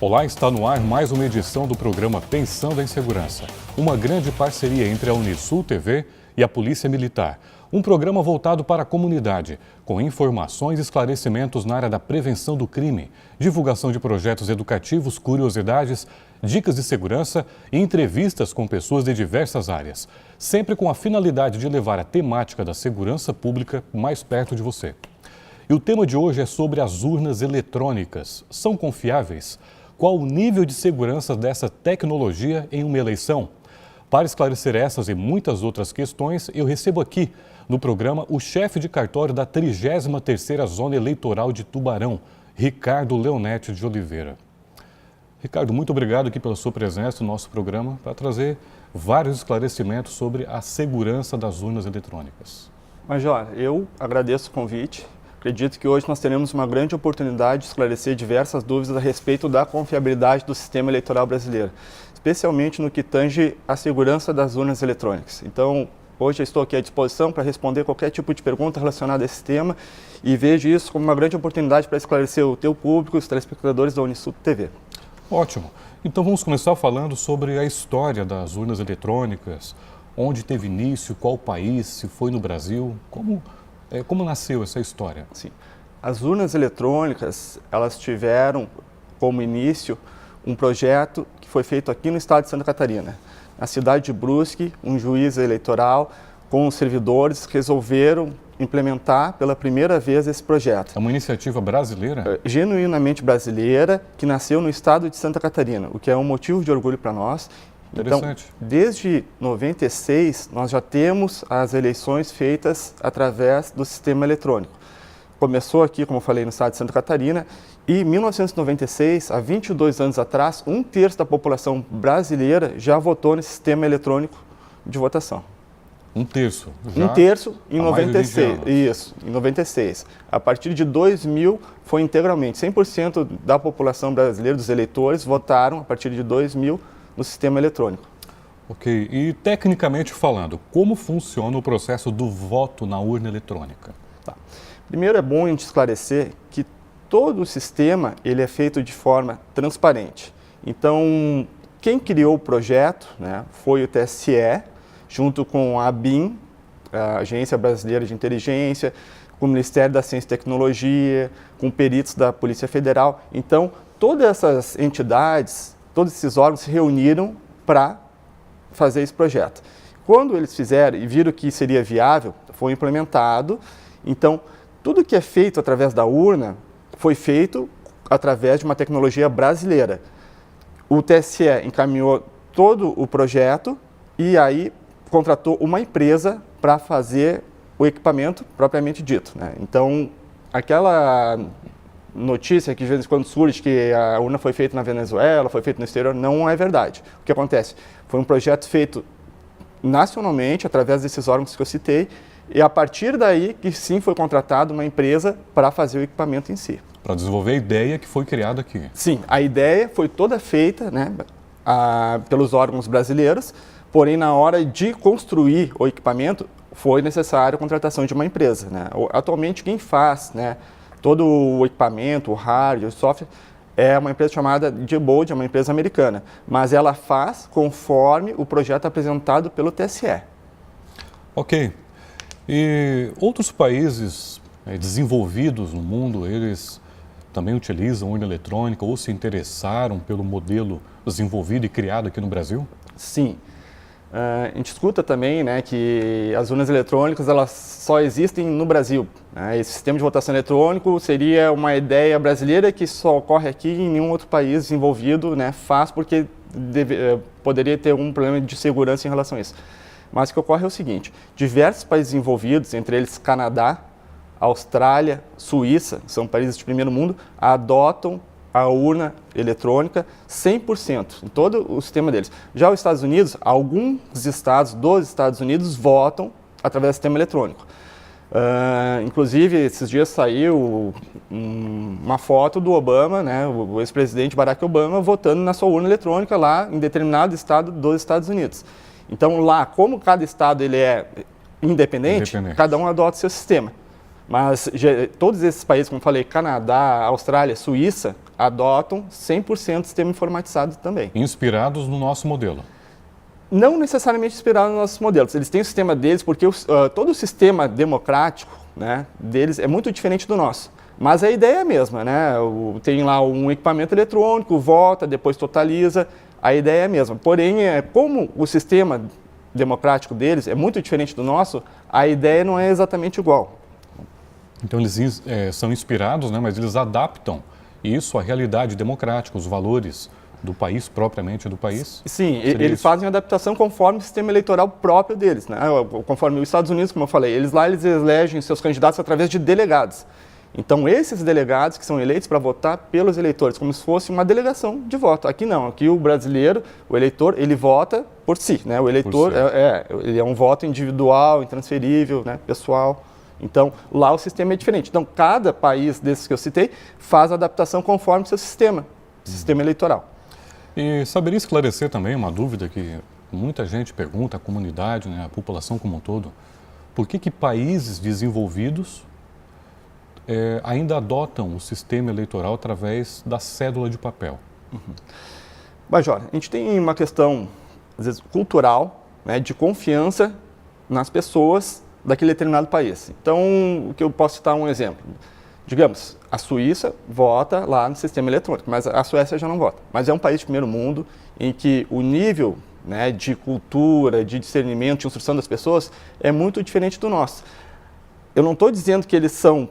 Olá, está no ar mais uma edição do programa Pensando em Segurança, uma grande parceria entre a Unisul TV e a Polícia Militar. Um programa voltado para a comunidade, com informações e esclarecimentos na área da prevenção do crime, divulgação de projetos educativos, curiosidades, dicas de segurança e entrevistas com pessoas de diversas áreas, sempre com a finalidade de levar a temática da segurança pública mais perto de você. E o tema de hoje é sobre as urnas eletrônicas. São confiáveis? Qual o nível de segurança dessa tecnologia em uma eleição? Para esclarecer essas e muitas outras questões, eu recebo aqui no programa o chefe de cartório da 33ª Zona Eleitoral de Tubarão, Ricardo Leonete de Oliveira. Ricardo, muito obrigado aqui pela sua presença no nosso programa para trazer vários esclarecimentos sobre a segurança das urnas eletrônicas. Major, eu agradeço o convite. Acredito que hoje nós teremos uma grande oportunidade de esclarecer diversas dúvidas a respeito da confiabilidade do sistema eleitoral brasileiro, especialmente no que tange a segurança das urnas eletrônicas. Então, hoje eu estou aqui à disposição para responder qualquer tipo de pergunta relacionada a esse tema e vejo isso como uma grande oportunidade para esclarecer o teu público, os telespectadores da Unisul TV. Ótimo. Então vamos começar falando sobre a história das urnas eletrônicas, onde teve início, qual país, se foi no Brasil, como nasceu essa história? Sim. As urnas eletrônicas, elas tiveram como início um projeto que foi feito aqui no estado de Santa Catarina. Na cidade de Brusque, um juiz eleitoral com os servidores resolveram implementar pela primeira vez esse projeto. É uma iniciativa brasileira? Genuinamente brasileira, que nasceu no estado de Santa Catarina, o que é um motivo de orgulho para nós. Interessante. Então, desde 96, nós já temos as eleições feitas através do sistema eletrônico. Começou aqui, como eu falei, no estado de Santa Catarina, e em 1996, há 22 anos atrás, 1/3 da população brasileira já votou nesse sistema eletrônico de votação. 1/3? 1/3 em 96, isso, em 96. A partir de 2000, foi integralmente, 100% da população brasileira, dos eleitores, votaram a partir de 2000 no sistema eletrônico. Ok. E tecnicamente falando, como funciona o processo do voto na urna eletrônica? Tá. Primeiro é bom a gente esclarecer que todo o sistema ele é feito de forma transparente. Então, quem criou o projeto, né, foi o TSE, junto com a ABIN, a Agência Brasileira de Inteligência, com o Ministério da Ciência e Tecnologia, com peritos da Polícia Federal. Então, todas essas entidades, todos esses órgãos se reuniram para fazer esse projeto. Quando eles fizeram e viram que seria viável, foi implementado. Então, tudo que é feito através da urna foi feito através de uma tecnologia brasileira. O TSE encaminhou todo o projeto e aí contratou uma empresa para fazer o equipamento propriamente dito, né? Então, aquela notícia que de vez em quando surge que a urna foi feita na Venezuela, foi feita no exterior, não é verdade. O que acontece? Foi um projeto feito nacionalmente, através desses órgãos que eu citei, e a partir daí que sim foi contratada uma empresa para fazer o equipamento em si. Para desenvolver a ideia que foi criada aqui. Sim, a ideia foi toda feita, né, pelos órgãos brasileiros, porém na hora de construir o equipamento foi necessário a contratação de uma empresa, né? Atualmente quem faz, né, todo o equipamento, o hardware, o software, é uma empresa chamada Diebold, é uma empresa americana, mas ela faz conforme o projeto apresentado pelo TSE. Ok. E outros países desenvolvidos no mundo, eles também utilizam urna eletrônica ou se interessaram pelo modelo desenvolvido e criado aqui no Brasil? Sim. A gente escuta também, né, que as urnas eletrônicas elas só existem no Brasil, né? Esse sistema de votação eletrônico seria uma ideia brasileira que só ocorre aqui e em nenhum outro país desenvolvido, né, faz porque poderia ter um problema de segurança em relação a isso. Mas o que ocorre é o seguinte, diversos países envolvidos, entre eles Canadá, Austrália, Suíça, são países de primeiro mundo, adotam a urna eletrônica 100% em todo o sistema deles. Já os Estados Unidos, alguns estados dos Estados Unidos votam através do sistema eletrônico. Inclusive, esses dias saiu uma foto do Obama, né, o ex-presidente Barack Obama, votando na sua urna eletrônica lá em determinado estado dos Estados Unidos. Então lá, como cada estado ele é independente, cada um adota o seu sistema. Mas todos esses países, como eu falei, Canadá, Austrália, Suíça, adotam 100% sistema informatizado também. Inspirados no nosso modelo. Não necessariamente inspirados nos nossos modelos. Eles têm o sistema deles porque todo o sistema democrático, né, deles é muito diferente do nosso. Mas a ideia é a mesma, né? Tem lá um equipamento eletrônico, vota, depois totaliza. A ideia é a mesma. Porém, como o sistema democrático deles é muito diferente do nosso, a ideia não é exatamente igual. Então eles são inspirados, né, mas eles adaptam isso à realidade democrática, os valores do país, propriamente do país? Sim, eles fazem adaptação conforme o sistema eleitoral próprio deles, né? Conforme os Estados Unidos, como eu falei, eles elegem seus candidatos através de delegados. Então, esses delegados que são eleitos para votar pelos eleitores, como se fosse uma delegação de voto. Aqui não, aqui o brasileiro, o eleitor, ele vota por si, né? O eleitor ele é um voto individual, intransferível, né? Pessoal. Então, lá o sistema é diferente. Então, cada país desses que eu citei faz a adaptação conforme o seu sistema eleitoral. E saberia esclarecer também uma dúvida que muita gente pergunta, a comunidade, né, a população como um todo, por que países desenvolvidos ainda adotam o sistema eleitoral através da cédula de papel? Major, a gente tem uma questão, às vezes, cultural, né, de confiança nas pessoas daquele determinado país. Então, o que eu posso citar um exemplo. Digamos, a Suíça vota lá no sistema eletrônico, mas a Suécia já não vota. Mas é um país de primeiro mundo em que o nível, né, de cultura, de discernimento, de instrução das pessoas é muito diferente do nosso. Eu não estou dizendo que eles são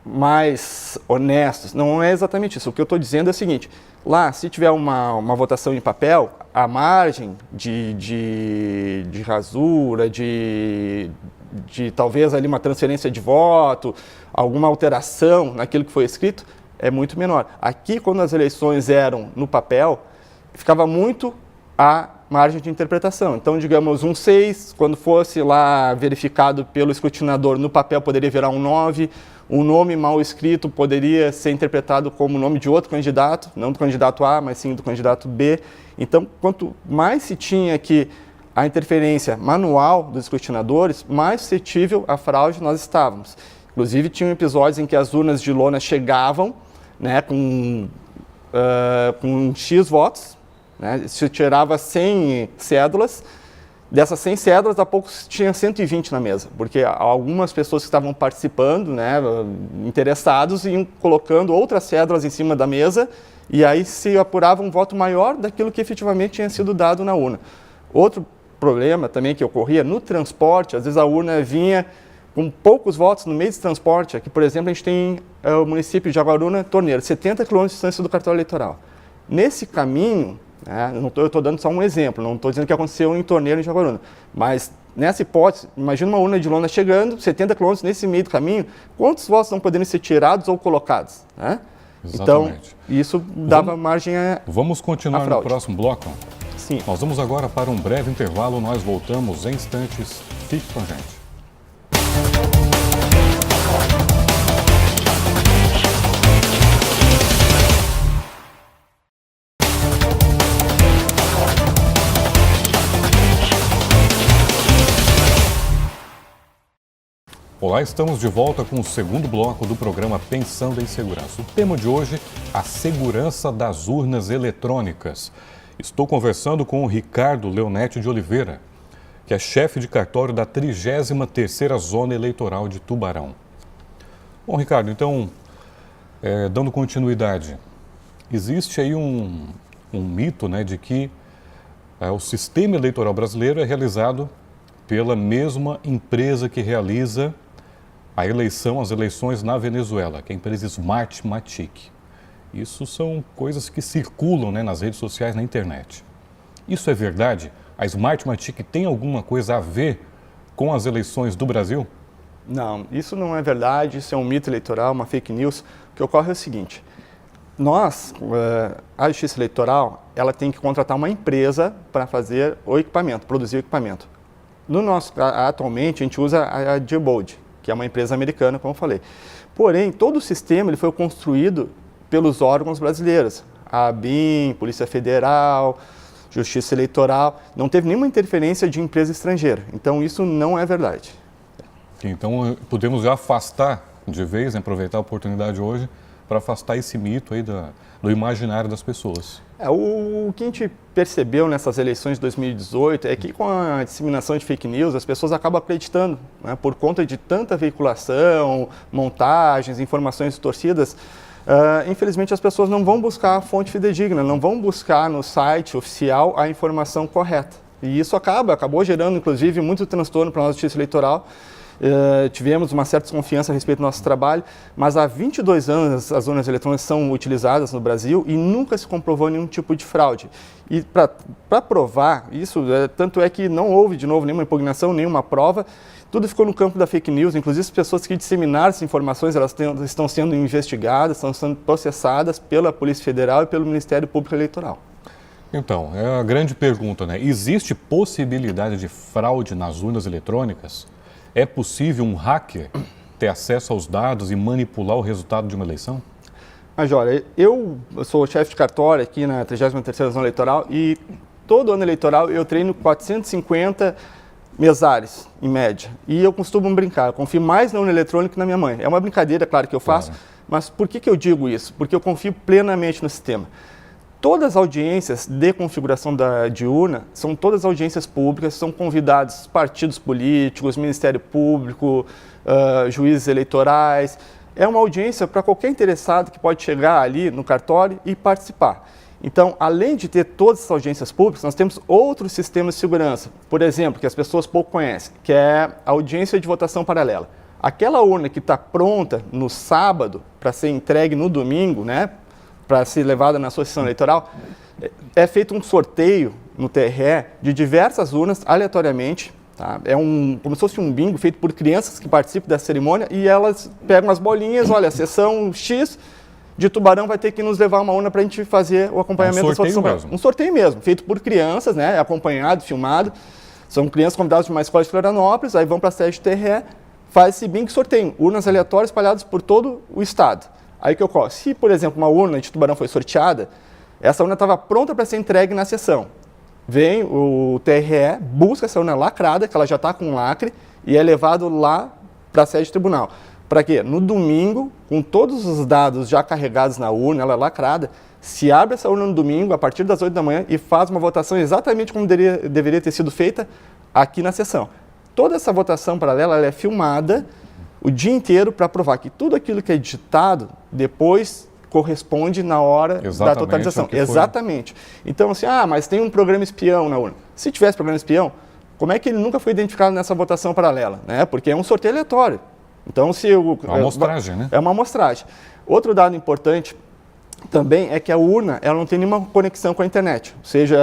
mais honestos, não é exatamente isso. O que eu estou dizendo é o seguinte, lá, se tiver uma votação em papel, a margem de rasura, de talvez ali uma transferência de voto, alguma alteração naquilo que foi escrito, é muito menor. Aqui, quando as eleições eram no papel, ficava muito a margem de interpretação. Então, digamos, um 6, quando fosse lá verificado pelo escrutinador no papel, poderia virar um 9, um nome mal escrito poderia ser interpretado como o nome de outro candidato, não do candidato A, mas sim do candidato B. Então, quanto mais se tinha aqui a interferência manual dos escrutinadores, mais suscetível à fraude nós estávamos. Inclusive, tinham episódios em que as urnas de lona chegavam, né, com X votos, né, se tirava 100 cédulas, dessas 100 cédulas, a pouco tinha 120 na mesa, porque algumas pessoas que estavam participando, né, interessados, iam colocando outras cédulas em cima da mesa, e aí se apurava um voto maior daquilo que efetivamente tinha sido dado na urna. Outro problema também que ocorria no transporte, às vezes a urna vinha com poucos votos no meio desse transporte. Aqui, por exemplo, a gente tem o município de Jaguaruna, Torneira, 70 km de distância do cartório eleitoral. Nesse caminho, né, eu estou dando só um exemplo, não estou dizendo que aconteceu em Torneira e em Jaguaruna, mas nessa hipótese, imagina uma urna de lona chegando, 70 km nesse meio do caminho, quantos votos não poderiam ser tirados ou colocados? Né? Então, isso dava margem à fraude. Vamos continuar no próximo bloco? Sim. Nós vamos agora para um breve intervalo, nós voltamos em instantes. Fique com a gente. Olá, estamos de volta com o segundo bloco do programa Pensando em Segurança. O tema de hoje, a segurança das urnas eletrônicas. Estou conversando com o Ricardo Leonetti de Oliveira, que é chefe de cartório da 33ª Zona Eleitoral de Tubarão. Bom, Ricardo, então, dando continuidade, existe aí um mito, né, de que o sistema eleitoral brasileiro é realizado pela mesma empresa que realiza as eleições na Venezuela, que é a empresa Smartmatic. Isso são coisas que circulam, né, nas redes sociais, na internet. Isso é verdade? A Smartmatic tem alguma coisa a ver com as eleições do Brasil? Não, isso não é verdade, isso é um mito eleitoral, uma fake news. O que ocorre é o seguinte, a Justiça Eleitoral, ela tem que contratar uma empresa para fazer o equipamento, produzir o equipamento. Atualmente, a gente usa a Diebold, que é uma empresa americana, como eu falei. Porém, todo o sistema ele foi construído pelos órgãos brasileiros, a ABIN, Polícia Federal, Justiça Eleitoral, não teve nenhuma interferência de empresa estrangeira. Então, isso não é verdade. Então, podemos já afastar de vez, né, aproveitar a oportunidade hoje, para afastar esse mito aí do imaginário das pessoas. O que a gente percebeu nessas eleições de 2018 é que com a disseminação de fake news, as pessoas acabam acreditando, né, por conta de tanta veiculação, montagens, informações distorcidas. Infelizmente, as pessoas não vão buscar a fonte fidedigna, não vão buscar no site oficial a informação correta. E isso acabou gerando, inclusive, muito transtorno para a nossa justiça eleitoral. Tivemos uma certa desconfiança a respeito do nosso trabalho, mas há 22 anos as urnas eletrônicas são utilizadas no Brasil e nunca se comprovou nenhum tipo de fraude. E para provar isso, tanto é que não houve, de novo, nenhuma impugnação, nenhuma prova, tudo ficou no campo da fake news. Inclusive, as pessoas que disseminaram essas informações, elas estão sendo investigadas, estão sendo processadas pela Polícia Federal e pelo Ministério Público Eleitoral. Então, é a grande pergunta, né? Existe possibilidade de fraude nas urnas eletrônicas? É possível um hacker ter acesso aos dados e manipular o resultado de uma eleição? Major, eu sou chefe de cartório aqui na 33ª Zona Eleitoral e todo ano eleitoral eu treino 450 mesários, em média. E eu costumo brincar, eu confio mais na urna eletrônica que na minha mãe. É uma brincadeira, claro, que eu faço, mas por que eu digo isso? Porque eu confio plenamente no sistema. Todas as audiências de configuração de urna são todas audiências públicas, são convidados partidos políticos, Ministério Público, juízes eleitorais. É uma audiência para qualquer interessado que pode chegar ali no cartório e participar. Então, além de ter todas essas audiências públicas, nós temos outros sistemas de segurança. Por exemplo, que as pessoas pouco conhecem, que é a audiência de votação paralela. Aquela urna que está pronta no sábado para ser entregue no domingo, né, para ser levada na sua sessão eleitoral, é feito um sorteio no TRE de diversas urnas, aleatoriamente. Tá? Como se fosse um bingo feito por crianças que participam da cerimônia e elas pegam as bolinhas, olha, a sessão X de Tubarão vai ter que nos levar uma urna para a gente fazer o acompanhamento da votação. Um sorteio mesmo, feito por crianças, né, acompanhado, filmado. São crianças convidadas de uma escola de Florianópolis, aí vão para a sede do TRE, faz esse bingo e sorteio, urnas aleatórias espalhadas por todo o estado. Aí o que ocorre? Se, por exemplo, uma urna de Tubarão foi sorteada, essa urna estava pronta para ser entregue na sessão. Vem o TRE, busca essa urna lacrada, que ela já está com lacre, e é levado lá para a sede do tribunal. Para quê? No domingo, com todos os dados já carregados na urna, ela lacrada, se abre essa urna no domingo, a partir das 8 da manhã, e faz uma votação exatamente como deveria ter sido feita aqui na sessão. Toda essa votação paralela ela é filmada o dia inteiro para provar que tudo aquilo que é digitado depois corresponde na hora da totalização. Exatamente. Então, assim, mas tem um programa espião na urna. Se tivesse programa espião, como é que ele nunca foi identificado nessa votação paralela? Né? Porque é um sorteio aleatório. Então, se é uma amostragem, né? É uma amostragem. Outro dado importante também é que a urna ela não tem nenhuma conexão com a internet. Seja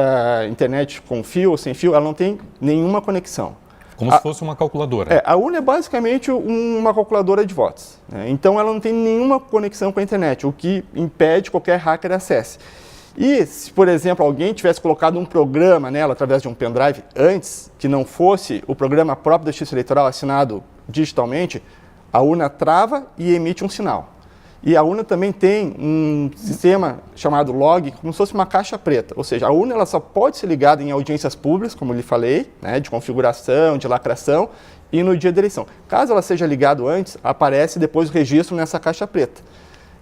internet com fio ou sem fio, ela não tem nenhuma conexão. Como se fosse uma calculadora. A urna é basicamente uma calculadora de votos. Né? Então, ela não tem nenhuma conexão com a internet, o que impede qualquer hacker acesse. E se, por exemplo, alguém tivesse colocado um programa nela através de um pendrive antes, que não fosse o programa próprio da Justiça Eleitoral assinado digitalmente, a urna trava e emite um sinal. E a urna também tem um sistema chamado log, como se fosse uma caixa preta. Ou seja, a urna ela só pode ser ligada em audiências públicas, como eu lhe falei, né, de configuração, de lacração, e no dia da eleição. Caso ela seja ligada antes, aparece depois o registro nessa caixa preta.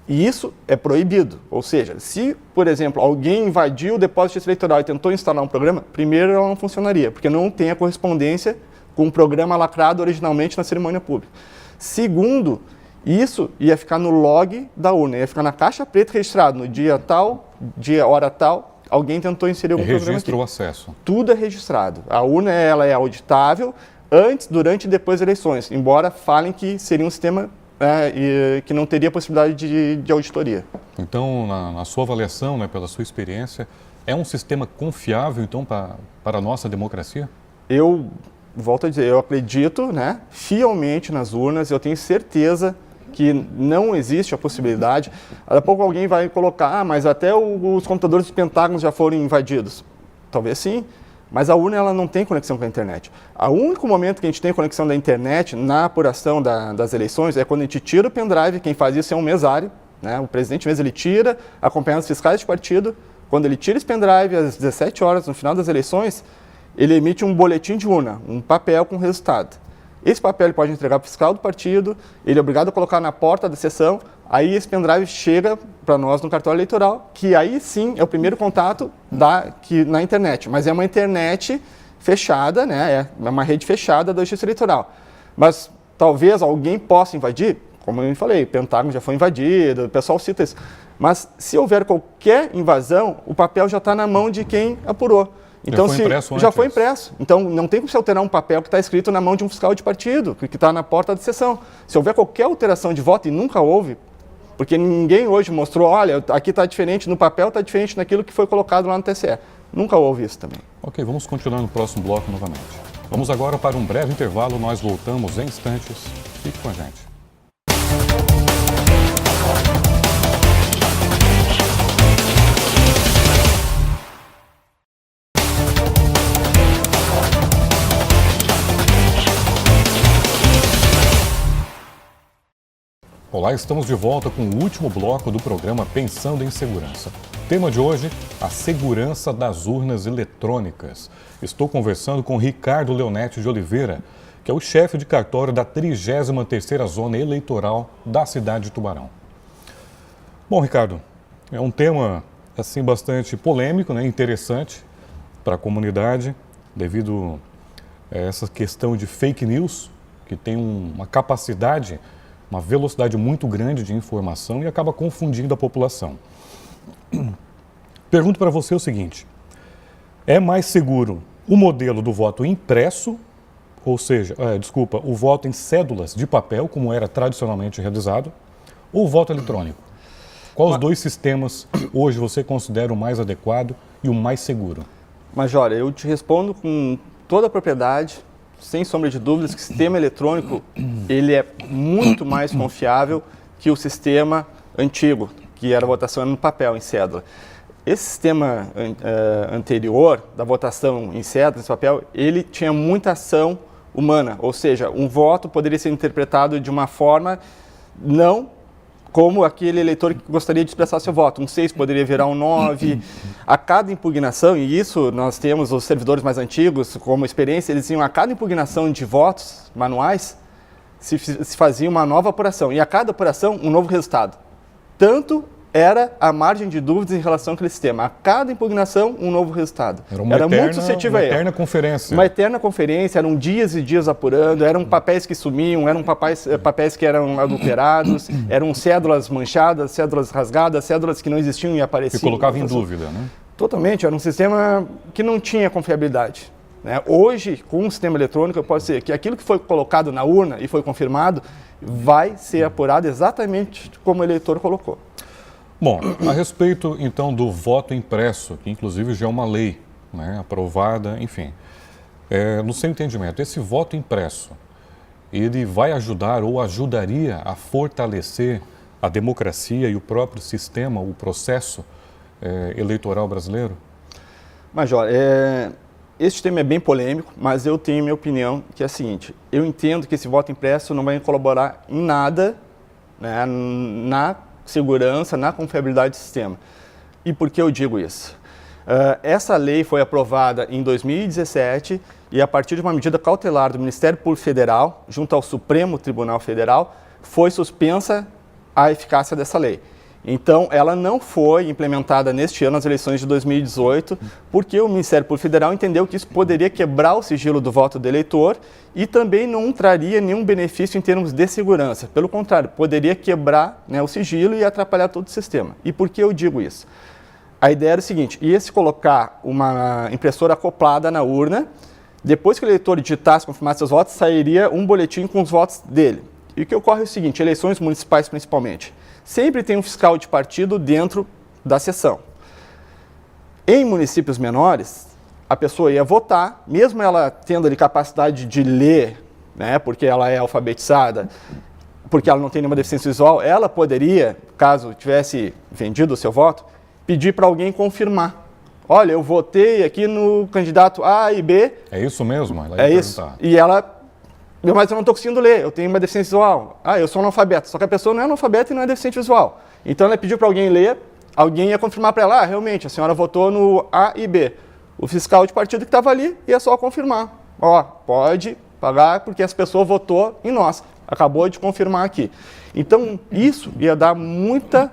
E isso é proibido. Ou seja, se, por exemplo, alguém invadiu o depósito de justiça eleitoral e tentou instalar um programa, primeiro ela não funcionaria, porque não tem a correspondência com o programa lacrado originalmente na cerimônia pública. Segundo, isso ia ficar no log da urna, ia ficar na caixa preta registrado no dia tal, hora tal, alguém tentou inserir algum programa aqui. Registra o acesso. Tudo é registrado. A urna ela é auditável antes, durante e depois das eleições, embora falem que seria um sistema que não teria possibilidade de auditoria. Então, na sua avaliação, né, pela sua experiência, é um sistema confiável, então, para a nossa democracia? Eu volto a dizer, eu acredito, né, fielmente nas urnas, eu tenho certeza que não existe a possibilidade. Daqui a pouco alguém vai colocar, mas até os computadores dos Pentágonos já foram invadidos. Talvez sim, mas a urna ela não tem conexão com a internet. O único momento que a gente tem conexão da internet na apuração das eleições é quando a gente tira o pendrive, quem faz isso é um mesário, né? O presidente mesmo ele tira, acompanhando os fiscais de partido. Quando ele tira esse pendrive às 17 horas, no final das eleições, ele emite um boletim de urna, um papel com resultado. Esse papel ele pode entregar para o fiscal do partido, ele é obrigado a colocar na porta da sessão, aí esse pendrive chega para nós no cartório eleitoral, que aí sim é o primeiro contato na internet, mas é uma internet fechada, né? É uma rede fechada da Justiça Eleitoral. Mas talvez alguém possa invadir, como eu falei, o Pentágono já foi invadido, o pessoal cita isso. Mas se houver qualquer invasão, o papel já está na mão de quem apurou. Então, já foi impresso. Então, não tem como se alterar um papel que está escrito na mão de um fiscal de partido, que está na porta da sessão. Se houver qualquer alteração de voto, e nunca houve, porque ninguém hoje mostrou, olha, aqui está diferente, no papel está diferente daquilo que foi colocado lá no TSE. Nunca houve isso também. Ok, vamos continuar no próximo bloco novamente. Vamos agora para um breve intervalo, nós voltamos em instantes. Fique com a gente. Olá, estamos de volta com o último bloco do programa Pensando em Segurança. Tema de hoje, a segurança das urnas eletrônicas. Estou conversando com Ricardo Leonetti de Oliveira, que é o chefe de cartório da 33ª Zona Eleitoral da cidade de Tubarão. Bom, Ricardo, é um tema assim bastante polêmico, né, interessante para a comunidade, devido a essa questão de fake news, que tem uma capacidade, uma velocidade muito grande de informação e acaba confundindo a população. Pergunto para você o seguinte: é mais seguro o modelo do voto impresso, ou seja, o voto em cédulas de papel, como era tradicionalmente realizado, ou o voto eletrônico? Quais os dois sistemas hoje você considera o mais adequado e o mais seguro? Major, eu te respondo com toda a propriedade, sem sombra de dúvidas, que o sistema eletrônico ele é muito mais confiável que o sistema antigo, que era a votação no papel, em cédula. Esse sistema anterior, da votação em cédula, em papel, ele tinha muita ação humana, ou seja, um voto poderia ser interpretado de uma forma não como aquele eleitor que gostaria de expressar seu voto. Um 6 poderia virar um 9. A cada impugnação, e isso nós temos os servidores mais antigos como experiência, eles iam a cada impugnação de votos manuais, se fazia uma nova apuração. E a cada apuração, um novo resultado. Tanto era a margem de dúvidas em relação àquele sistema. A cada impugnação, um novo resultado. Era muito suscetível a erro. Uma eterna conferência. Uma eterna conferência, eram dias e dias apurando, eram papéis que sumiam, eram papéis que eram adulterados, eram cédulas manchadas, cédulas rasgadas, cédulas que não existiam e apareciam. Que colocava em dúvida, né? Totalmente, era um sistema que não tinha confiabilidade. Né? Hoje, com o sistema eletrônico, eu posso dizer que aquilo que foi colocado na urna e foi confirmado vai ser apurado exatamente como o eleitor colocou. Bom, a respeito então do voto impresso, que inclusive já é uma lei, né, aprovada, enfim, no seu entendimento, esse voto impresso, ele vai ajudar ou ajudaria a fortalecer a democracia e o próprio sistema, o processo eleitoral brasileiro? Major, esse tema é bem polêmico, mas eu tenho minha opinião, que é a seguinte: eu entendo que esse voto impresso não vai colaborar em nada, né, na segurança, na confiabilidade do sistema. E por que eu digo isso? Essa lei foi aprovada em 2017 e, a partir de uma medida cautelar do Ministério Público Federal, junto ao Supremo Tribunal Federal, foi suspensa a eficácia dessa lei. Então, ela não foi implementada neste ano, nas eleições de 2018, porque o Ministério Público Federal entendeu que isso poderia quebrar o sigilo do voto do eleitor e também não traria nenhum benefício em termos de segurança. Pelo contrário, poderia quebrar, né, o sigilo e atrapalhar todo o sistema. E por que eu digo isso? A ideia era o seguinte: ia se colocar uma impressora acoplada na urna, depois que o eleitor digitasse, confirmasse seus votos, sairia um boletim com os votos dele. E o que ocorre é o seguinte: eleições municipais principalmente, sempre tem um fiscal de partido dentro da sessão. Em municípios menores, a pessoa ia votar, mesmo ela tendo ali capacidade de ler, né, porque ela é alfabetizada, porque ela não tem nenhuma deficiência visual, ela poderia, caso tivesse vendido o seu voto, pedir para alguém confirmar. Olha, eu votei aqui no candidato A e B. É isso mesmo? Ela ia isso. E ela... Mas eu não estou conseguindo ler, eu tenho uma deficiência visual. Eu sou analfabeto. Só que a pessoa não é analfabeta e não é deficiente visual. Então ela pediu para alguém ler, alguém ia confirmar para ela: realmente, a senhora votou no A e B. O fiscal de partido que estava ali ia só confirmar. Pode pagar porque essa pessoa votou em nós, acabou de confirmar aqui. Então, isso ia dar muita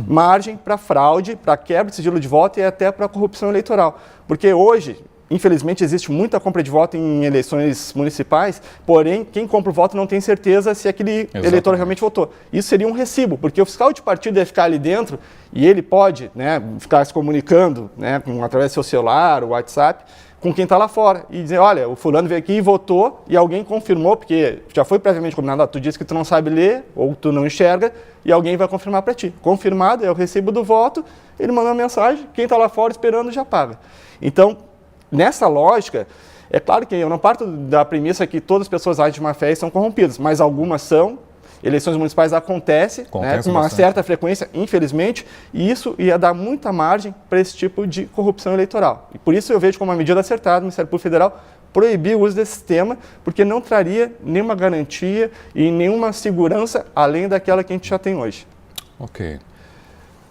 margem para fraude, para quebra de sigilo de voto e até para corrupção eleitoral. Porque hoje, infelizmente, existe muita compra de voto em eleições municipais, porém, quem compra o voto não tem certeza se aquele eleitor realmente votou. Isso seria um recibo, porque o fiscal de partido ia ficar ali dentro e ele pode, né, ficar se comunicando, né, através do seu celular, o WhatsApp, com quem está lá fora e dizer, olha, o fulano veio aqui e votou e alguém confirmou, porque já foi previamente combinado, tu disse que tu não sabe ler ou tu não enxerga e alguém vai confirmar para ti. Confirmado é o recibo do voto, ele manda uma mensagem, quem está lá fora esperando já paga. Então, nessa lógica, é claro que eu não parto da premissa que todas as pessoas agem de má fé e são corrompidas, mas algumas são. Eleições municipais acontecem, né, com uma certa frequência, infelizmente, e isso ia dar muita margem para esse tipo de corrupção eleitoral. E por isso eu vejo como uma medida acertada o Ministério Público Federal proibir o uso desse sistema, porque não traria nenhuma garantia e nenhuma segurança além daquela que a gente já tem hoje. Ok.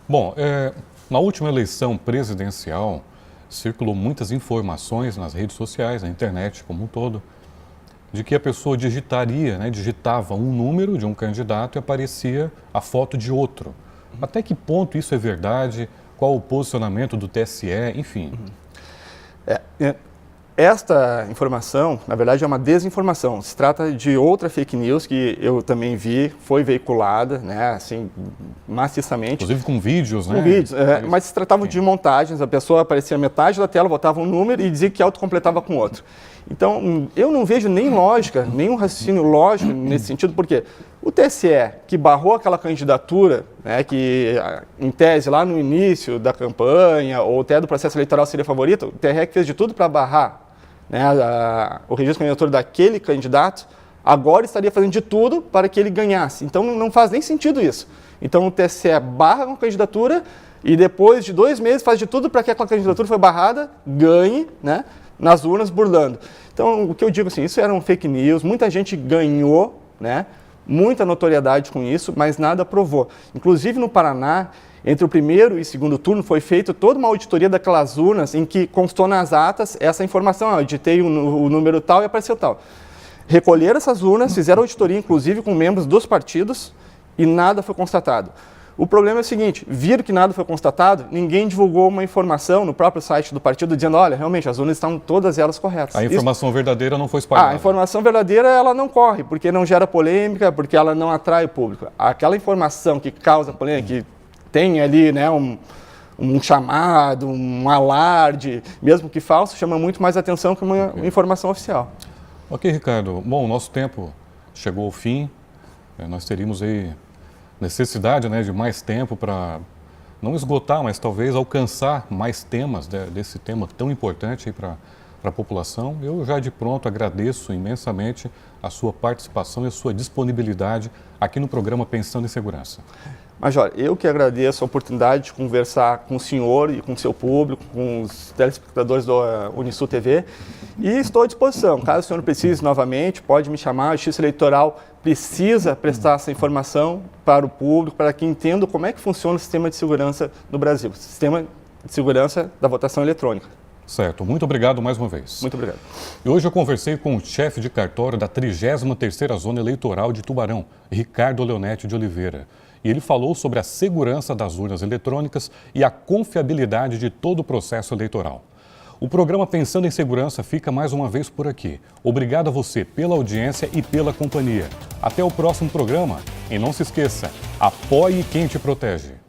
Bom, na última eleição presidencial, circulou muitas informações nas redes sociais, na internet como um todo, de que a pessoa digitaria, né, digitava um número de um candidato e aparecia a foto de outro. Até que ponto isso é verdade? Qual o posicionamento do TSE? Enfim. Esta informação, na verdade, é uma desinformação. Se trata de outra fake news que eu também vi, foi veiculada, né, assim, maciçamente. Inclusive com vídeos, né? Com vídeos, mas se tratava de montagens, a pessoa aparecia metade da tela, botava um número e dizia que autocompletava com outro. Então, eu não vejo nem lógica, nenhum raciocínio lógico nesse sentido, porque o TSE, que barrou aquela candidatura, né, que em tese lá no início da campanha ou até do processo eleitoral seria favorito, o TRE que fez de tudo para barrar, né, o registro de candidatura daquele candidato, agora estaria fazendo de tudo para que ele ganhasse. Então, não faz nem sentido isso. Então, o TSE barra uma candidatura e depois de 2 meses faz de tudo para que aquela candidatura foi barrada, ganhe, né, nas urnas, burlando. Então, o que eu digo assim, isso era um fake news, muita gente ganhou, né, muita notoriedade com isso, mas nada provou. Inclusive no Paraná, entre o primeiro e segundo turno, foi feita toda uma auditoria daquelas urnas em que constou nas atas essa informação, eu editei o número tal e apareceu tal. Recolheram essas urnas, fizeram auditoria, inclusive com membros dos partidos, e nada foi constatado. O problema é o seguinte, viram que nada foi constatado, ninguém divulgou uma informação no próprio site do partido dizendo, olha, realmente, as urnas estão todas elas corretas. A informação verdadeira não foi espalhada. A informação verdadeira, ela não corre, porque não gera polêmica, porque ela não atrai o público. Aquela informação que causa polêmica, que tem ali, né, um chamado, um alarde, mesmo que falso, chama muito mais atenção que uma informação oficial. Ok, Ricardo. Bom, o nosso tempo chegou ao fim. Nós teríamos aí necessidade, né, de mais tempo para não esgotar, mas talvez alcançar mais temas desse tema tão importante para a população. Eu já de pronto agradeço imensamente a sua participação e a sua disponibilidade aqui no programa Pensando em Segurança. Major, eu que agradeço a oportunidade de conversar com o senhor e com o seu público, com os telespectadores do Unisul TV, e estou à disposição. Caso o senhor precise novamente, pode me chamar. A Justiça Eleitoral precisa prestar essa informação para o público, para que entenda como é que funciona o sistema de segurança no Brasil, o sistema de segurança da votação eletrônica. Certo. Muito obrigado mais uma vez. Muito obrigado. E hoje eu conversei com o chefe de cartório da 33ª Zona Eleitoral de Tubarão, Ricardo Leonetti de Oliveira. E ele falou sobre a segurança das urnas eletrônicas e a confiabilidade de todo o processo eleitoral. O programa Pensando em Segurança fica mais uma vez por aqui. Obrigado a você pela audiência e pela companhia. Até o próximo programa. E não se esqueça, apoie quem te protege.